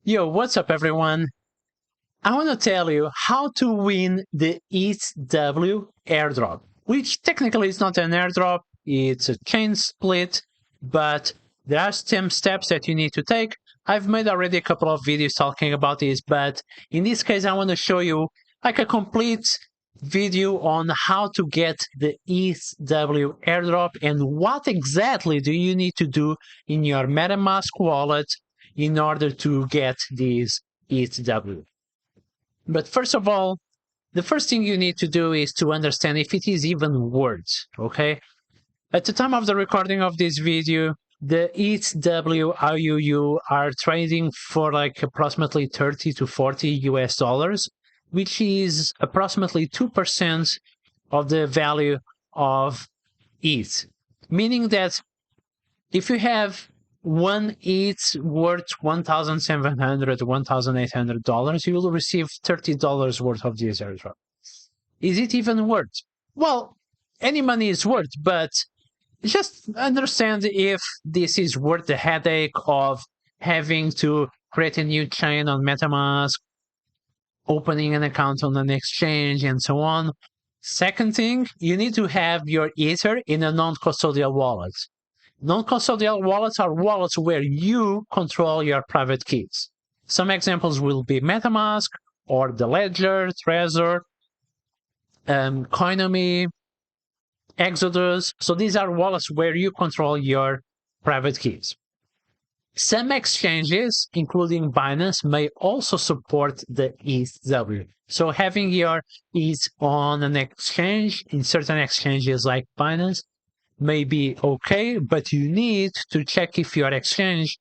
Yo, what's up, everyone? I want to tell you how to win the ETHW airdrop, which technically is not an airdrop, it's a chain split, but there are some steps that you need to take. I've made already a couple of videos talking about this, but in this case, I want to show you like a complete video on how to get the ETHW airdrop and what exactly do you need to do in your Metamask wallet in order to get these ETHW. But first of all, the first thing you need to do is to understand if it is even worth, okay? At the time of the recording of this video, the ETHW IUU are trading for like approximately 30 to 40 US dollars, which is approximately 2% of the value of ETH. Meaning that if you have one ETH worth $1,700 to $1,800, you will receive $30 worth of this airdrop. Is it even worth? Well, any money is worth, but just understand if this is worth the headache of having to create a new chain on MetaMask, opening an account on an exchange, and so on. Second thing, you need to have your Ether in a non-custodial wallet. Non-custodial wallets are wallets where you control your private keys. Some examples will be Metamask or the Ledger, Trezor, Coinomi, Exodus. So these are wallets where you control your private keys. Some exchanges, including Binance, may also support the ETHW. So having your ETH on an exchange, in certain exchanges like Binance, may be okay, but you need to check if your exchange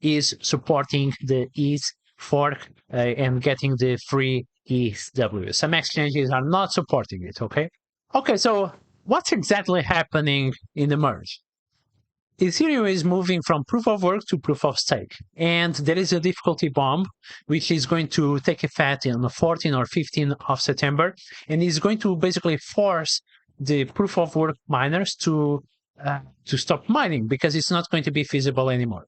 is supporting the ETH fork and getting the free ETHW. Some exchanges are not supporting it, okay? Okay, so what's exactly happening in the merge? Ethereum is moving from proof of work to proof of stake, and there is a difficulty bomb which is going to take effect on the 14th or 15th of September, and is going to basically force the proof of work miners to stop mining because it's not going to be feasible anymore.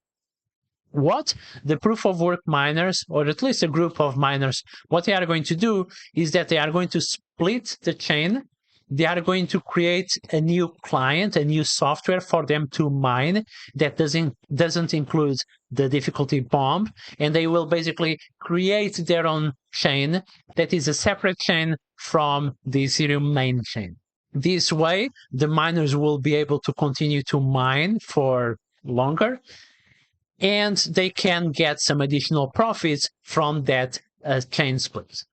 What the proof of work miners, or at least a group of miners, what they are going to do is that they are going to split the chain. They are going to create a new client, a new software for them to mine that doesn't include the difficulty bomb, and they will basically create their own chain that is a separate chain from the Ethereum main chain. This way, the miners will be able to continue to mine for longer, and they can get some additional profits from that chain split.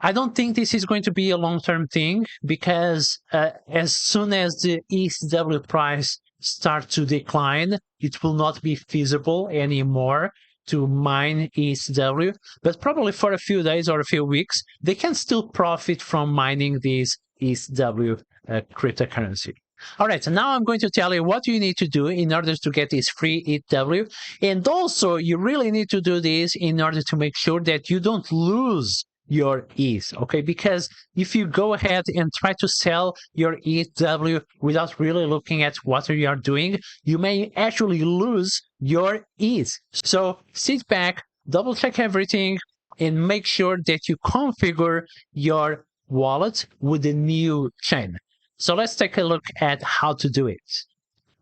I don't think this is going to be a long-term thing because as soon as the ETHW price starts to decline, it will not be feasible anymore to mine ETHW, but probably for a few days or a few weeks, they can still profit from mining this ETHW cryptocurrency. All right, so now I'm going to tell you what you need to do in order to get this free ETHW. And also, you really need to do this in order to make sure that you don't lose your ETH, okay? Because if you go ahead and try to sell your ETHW without really looking at what you are doing, you may actually lose your ETH. So sit back, double check everything, and make sure that you configure your wallet with the new chain. So let's take a look at how to do it.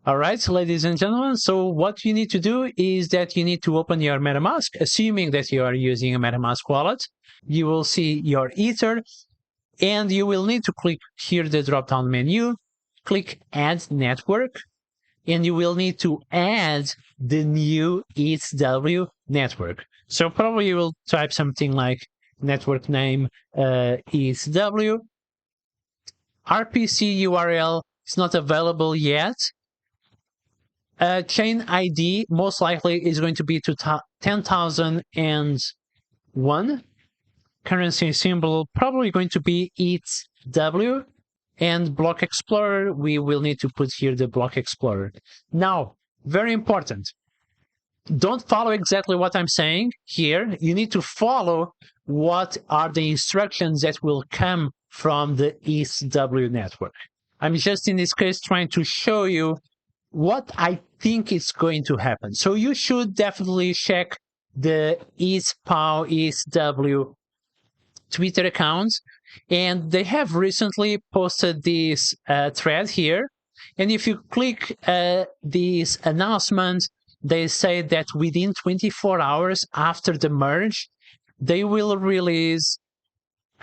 All right, ladies and gentlemen, so what you need to do is that you need to open your MetaMask, assuming that you are using a MetaMask wallet. You will see your Ether, and you will need to click here the drop-down menu, click Add Network, and you will need to add the new ETHW network. So probably you will type something like network name ETHW. RPC URL is not available yet. Chain ID most likely is going to be to 10,001. Currency symbol probably going to be ETHW. And Block Explorer, we will need to put here the Block Explorer. Now, very important. Don't follow exactly what I'm saying here. You need to follow what are the instructions that will come from the ETHW network. I'm just in this case trying to show you what I think is going to happen. So you should definitely check the ETHPOW ETHW Twitter account, and they have recently posted this thread here. And if you click this announcement, they say that within 24 hours after the merge, they will release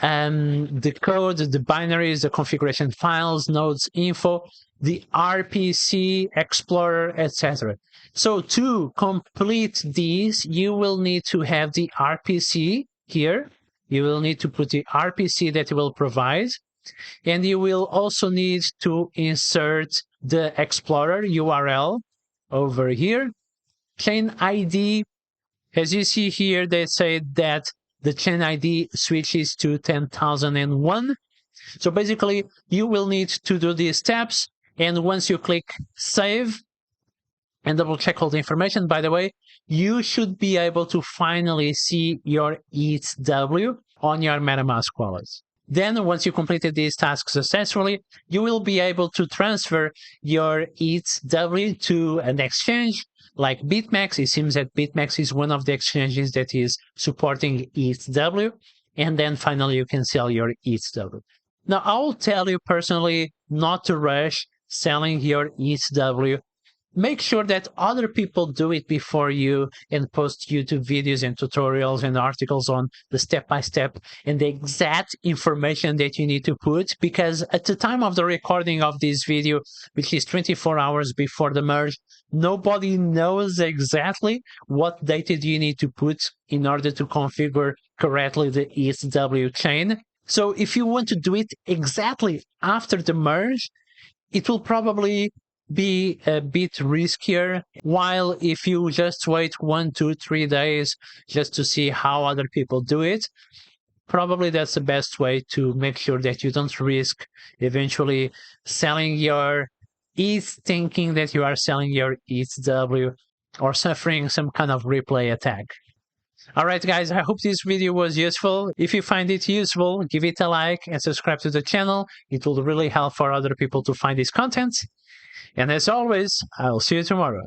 the code, the binaries, the configuration files, nodes info, the RPC Explorer, etc. So to complete these, you will need to have the RPC here. You will need to put the RPC that it will provide, and you will also need to insert the Explorer URL over here. Chain ID, as you see here, they say that the chain ID switches to 10,001. So basically, you will need to do these steps, and once you click save and double check all the information, by the way, you should be able to finally see your ETHW on your Metamask wallet. Then, once you completed these tasks successfully, you will be able to transfer your ETHW to an exchange like BitMEX. It seems that BitMEX is one of the exchanges that is supporting ETHW. And then finally, you can sell your ETHW. Now, I will tell you personally not to rush selling your ETHW. Make sure that other people do it before you and post YouTube videos and tutorials and articles on the step-by-step and the exact information that you need to put, because at the time of the recording of this video, which is 24 hours before the merge, nobody knows exactly what data do you need to put in order to configure correctly the ETHW chain. So if you want to do it exactly after the merge, it will probably be a bit riskier, while if you just wait 1, 2, 3 days just to see how other people do it, probably that's the best way to make sure that you don't risk eventually selling your ETH, thinking that you are selling your ETHW, or suffering some kind of replay attack. Alright guys, I hope this video was useful. If you find it useful, give it a like and subscribe to the channel. It will really help for other people to find this content. And as always, I'll see you tomorrow.